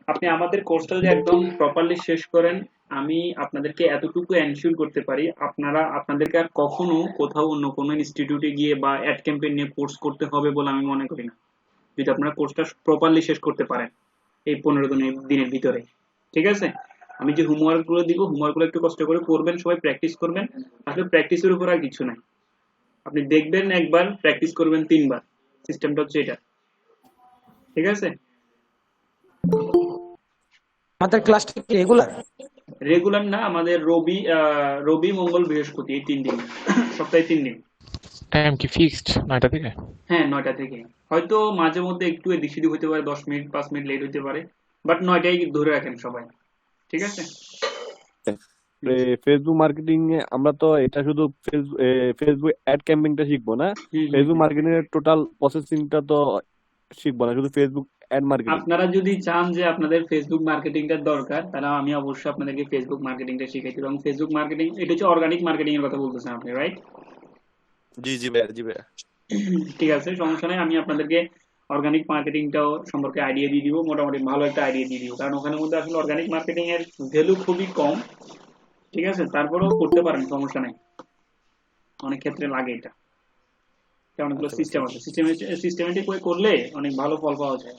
আপনি আমাদের কোর্সটা যদি একদম প্রপারলি শেষ করেন, আমি আপনাদেরকে এতটুকু এনশিওর করতে পারি, আপনারা আপনাদেরকে আর কখনো কোথাও অন্য কোনো ইনস্টিটিউটে গিয়ে বা অ্যাড ক্যাম্পেইন নিয়ে কোর্স করতে হবে বলে আমি মনে করি না, যদি আপনারা কোর্সটা প্রপারলি শেষ করতে পারেন এই 15 দিনের ভিতরে। ঠিক আছে? আমি যে হোমওয়ার্ক গুলো দিব, হোমওয়ার্ক গুলো একটু কষ্ট করে করবেন, সবাই প্র্যাকটিস করবেন। আসলে প্র্যাকটিসের উপর আর কিছু নাই। আপনি দেখবেন একবার, প্র্যাকটিস করবেন 3 বার। সিস্টেমটা হচ্ছে এটা। ঠিক আছে? আমাদের ক্লাসটা কি রেগুলার? রেগুলার না, আমাদের রবি মঙ্গল বৃহস্পতি এই 3 দিন, সপ্তাহে 3 দিন। টাইম কি ফিক্সড 9টা থেকে? হ্যাঁ, 9টা থেকে। হয়তো মাঝে মধ্যে একটু এদিক সেদিক হতে পারে, 10 মিনিট 5 মিনিট লেট হতে পারে, বাট 9টাই ধরে রাখেন সবাই। ঠিক আছে? ফেসবুক মার্কেটিং এ আমরা তো এটা শুধু ফেসবুক অ্যাড ক্যাম্পেইনটা শিখবো না, হুম হুম ফেসবুক হুম। মার্কেটিং এর টোটাল প্রসেসিংটা তো শিখবো না, শুধু ফেসবুক অ্যাড মার্কেটিং। আপনারা যদি চান যে আপনাদের ফেসবুক মার্কেটিংটা দরকার, তাহলে আমি অবশ্যই আপনাদেরকে ফেসবুক মার্কেটিংটা শিখাই দেব। এবং ফেসবুক মার্কেটিং এটা হচ্ছে অর্গানিক মার্কেটিং এর কথা বলতেছেন আপনি, রাইট? জি জি ভাইয়া, জি ভাইয়া। ঠিক আছে, সমস্যা নাই। আমি আপনাদেরকে অর্গানিক মার্কেটিংটাও সম্পর্কে আইডিয়া দিয়ে দিব, মোটামুটি ভালো একটা আইডিয়া দিয়ে দিব, কারণ ওখানের মধ্যে আসলে অর্গানিক মার্কেটিং এর ভ্যালু খুবই কম। ঠিক আছে, তারপরেও করতে পারেন, সমস্যা নাই। অনেক ক্ষেত্রে লাগে এটা, অনেকগুলো আচ্ছা সিস্টেম আচ্ছা। আছে, সিস্টেমেটিক ওয়ে করলে অনেক ভালো ফল পাওয়া যায়।